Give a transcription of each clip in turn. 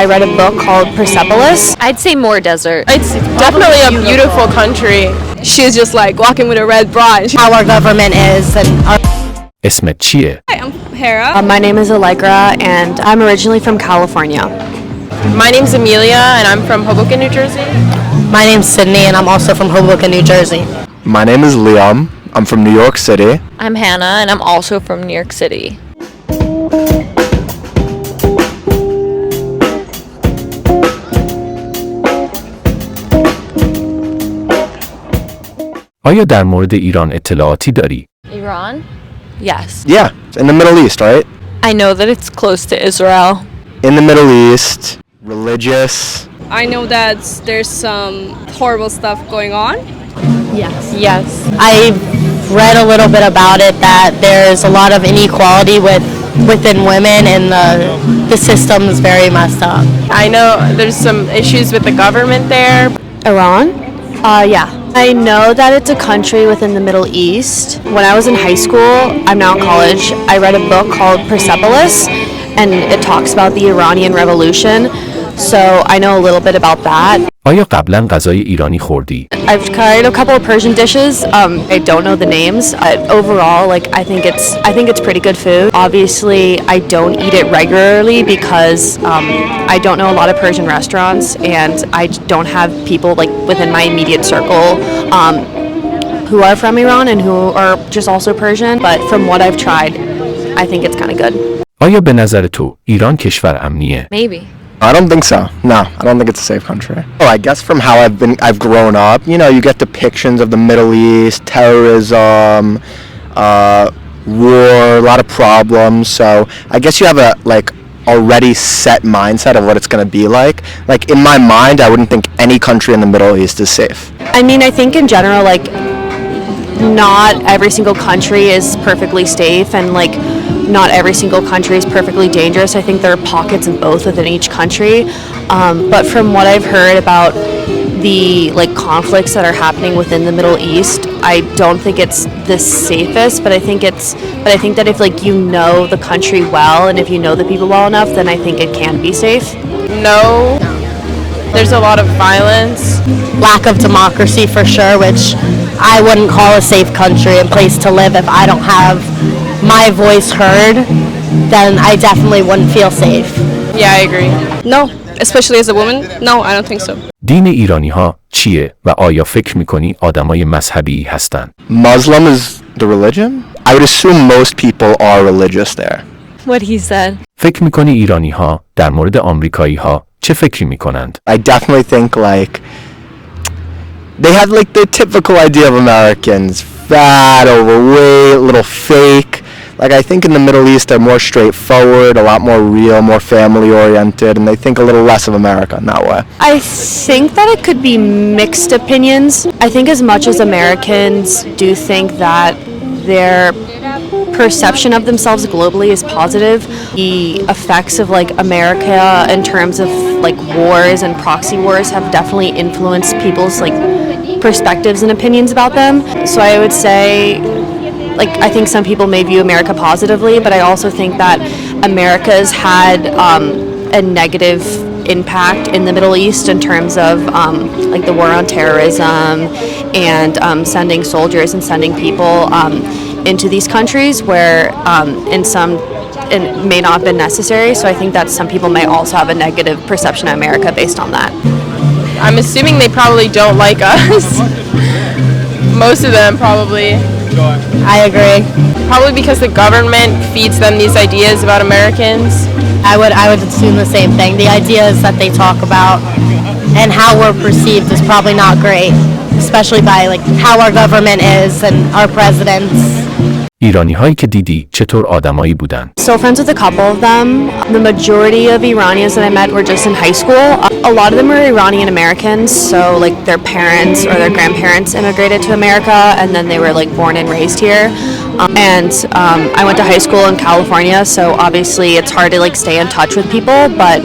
I read a book called Persepolis. I'd say more desert. It's definitely a beautiful country. She's just like walking with a red bra. How our government is and our... اسمت چیه؟ Hi, I'm Hera. My name is Allegra, and I'm originally from California. My name's Amelia, and I'm from Hoboken, New Jersey. My name's Sydney and I'm also from Hoboken, New Jersey. My name is Liam. I'm from New York City. I'm Hannah, and I'm also from New York City. آیا در مورد ایران اطلاعاتی داری؟ Iran? Yes. Yeah, it's in the Middle East, right? I know that it's close to Israel. In the Middle East, religious. I know that there's some horrible stuff going on. Yes. I've read a little bit about it that there's a lot of inequality within women and the system is very messed up. I know there's some issues with the government there. Iran? Yeah. I know that it's a country within the Middle East. When I was in high school, I'm now in college, I read a book called Persepolis, and it talks about the Iranian Revolution. So I know a little bit about that. آیا قبلا غذای ایرانی خوردی؟ I've tried a couple of Persian dishes. I don't know the names. Overall, like I think it's pretty good food. Obviously, I don't eat it regularly because I don't know a lot of Persian restaurants, and I don't have people like within my immediate circle who are from Iran and who are just also Persian. But from what I've tried, I think it's kind of good. آیا به نظر تو ایران کشور امنیه؟ Maybe. I don't think so. No, I don't think it's a safe country. Oh, I guess from how I've grown up, you know, you get depictions of the Middle East, terrorism, war, a lot of problems. So I guess you have a like already set mindset of what it's going to be like. Like in my mind, I wouldn't think any country in the Middle East is safe. I mean, I think in general, like not every single country is perfectly safe, and like not every single country is perfectly dangerous. I think there are pockets of both within each country. But from what I've heard about the like conflicts that are happening within the Middle East, I don't think it's the safest, but I think that if like you know the country well and if you know the people well enough, then I think it can be safe. No. There's a lot of violence. Lack of democracy for sure, which I wouldn't call a safe country and place to live. If I don't have my voice heard, then I definitely wouldn't feel safe. Yeah, I agree. No, especially as a woman. No, I don't think so. دین ایرانی ها چیه و آیا فکر میکنی آدمای مذهبی هستن؟ Muslim is the religion? I would assume most people are religious there. What he said. فکر میکنی ایرانی ها در مورد آمریکایی ها چه فکری میکنند؟ I definitely think like they have like the typical idea of Americans, fat, overweight, a little fake. Like I think in the Middle East they're more straightforward, a lot more real, more family oriented, and they think a little less of America in that way. I think that it could be mixed opinions. I think as much as Americans do think that their perception of themselves globally is positive, the effects of like America in terms of like wars and proxy wars have definitely influenced people's like perspectives and opinions about them. So I would say, like, I think some people may view America positively, but I also think that America's had a negative impact in the Middle East in terms of like the war on terrorism and sending soldiers and sending people into these countries where it may not have been necessary. So I think that some people may also have a negative perception of America based on that. I'm assuming they probably don't like us. Most of them probably. I agree. Probably because the government feeds them these ideas about Americans. I would assume the same thing. The ideas that they talk about and how we're perceived is probably not great, especially by like how our government is and our presidents. ایرانی هایی که دیدی چطور آدمایی بودن؟ Still friends with a couple of them. The majority of Iranians that I met were just in high school. A lot of them were Iranian Americans, so like their parents or their grandparents immigrated to America and then they were like born and raised here. I went to high school in California, so obviously it's hard to like stay in touch with people, but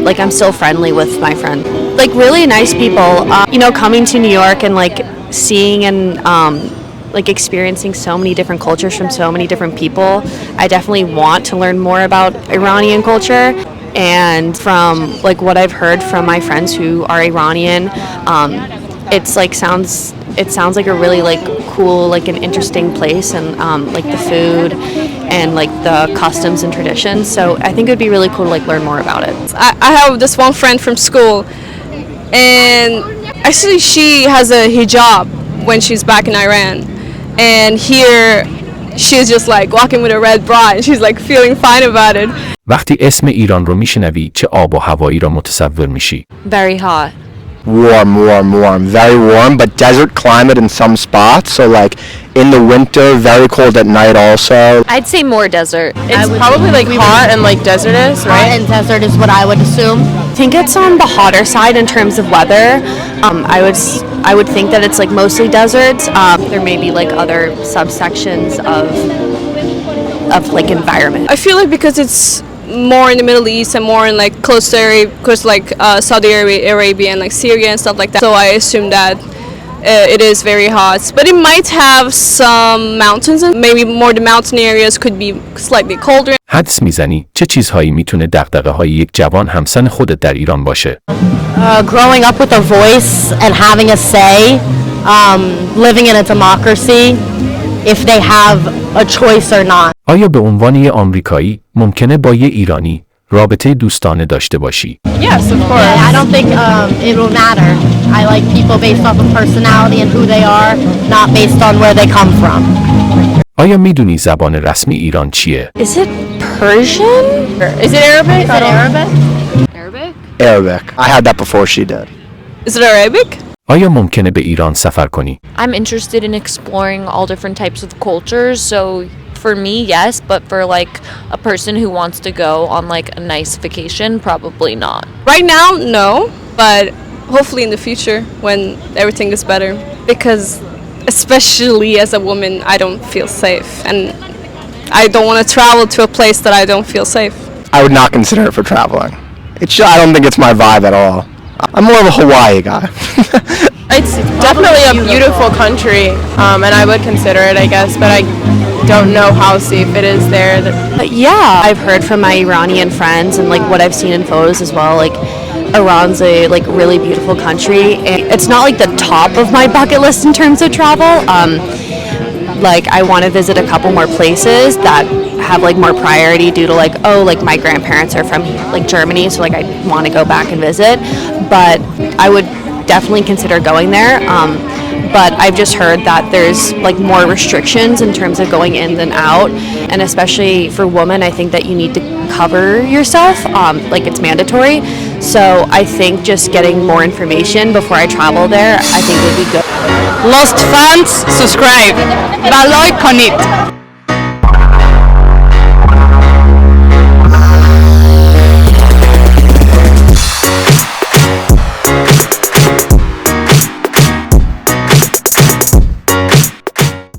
like I'm still friendly with my friends. Like really nice people. You know, coming to New York and like seeing and like experiencing so many different cultures from so many different people. I definitely want to learn more about Iranian culture. And from like what I've heard from my friends who are Iranian, it's like it sounds like a really like cool, like an interesting place, and like the food and like the customs and traditions. So I think it would be really cool to like learn more about it. I have this one friend from school, and actually she has a hijab when she's back in Iran, and here she's just like walking with a red bra and she's like feeling fine about it. وقتی اسم ایران رو میشنوی چه آب و هوایی را متصور میشی؟ Very hot. Warm, very warm, but desert climate in some spots, so like in the winter, very cold at night also. I'd say more desert. It's probably like hot and like desertous, Hot right? and desert is what I would assume. I think it's on the hotter side in terms of weather. I would think that it's like mostly deserts. There may be like other subsections of like environment. I feel like because it's more in the Middle East and more in like close to area, close like Saudi Arabia and like Syria and stuff like that. So I assume that it is very hot, but it might have some mountains, and maybe more the mountain areas could be slightly colder. حدس میزنی چه چیزهایی میتونه دغدغه‌های یک جوان همسن خودت در ایران باشه؟ Growing up with a voice and having a say, living in a democracy, if they have a choice or not. آیا به عنوان یه آمریکایی ممکنه با یه ایرانی رابطه دوستانه داشته باشی؟ Yes, of course. I don't think it will matter. I like people based off of personality and who they are, not based on where they come from. آیا میدونی زبان رسمی ایران چیه؟ Is it Persian? Is it Arabic? Is it Arabic? Arabic. I had that before she did. Is it Arabic? آیا ممکنه به ایران سفر کنی؟ I'm interested in exploring all different types of cultures, so for me, yes, but for like a person who wants to go on like a nice vacation, probably not. Right now, no, but hopefully in the future when everything is better. Because especially as a woman, I don't feel safe, and I don't want to travel to a place that I don't feel safe. I would not consider it for traveling. I don't think it's my vibe at all. I'm more of a Hawaii guy. It's definitely a beautiful country, and I would consider it, I guess, but I don't know how safe it is there. But yeah, I've heard from my Iranian friends and like what I've seen in photos as well. Like Iran's a like really beautiful country, and it's not like the top of my bucket list in terms of travel. Like I want to visit a couple more places that have like more priority due to like, oh, like my grandparents are from like Germany, so like I want to go back and visit. But I would definitely consider going there. But I've just heard that there's like more restrictions in terms of going in than out, and especially for women, I think that you need to cover yourself, like it's mandatory. So I think just getting more information before I travel there, I think would be good. لطفا سابسکرایب و لایک کنید.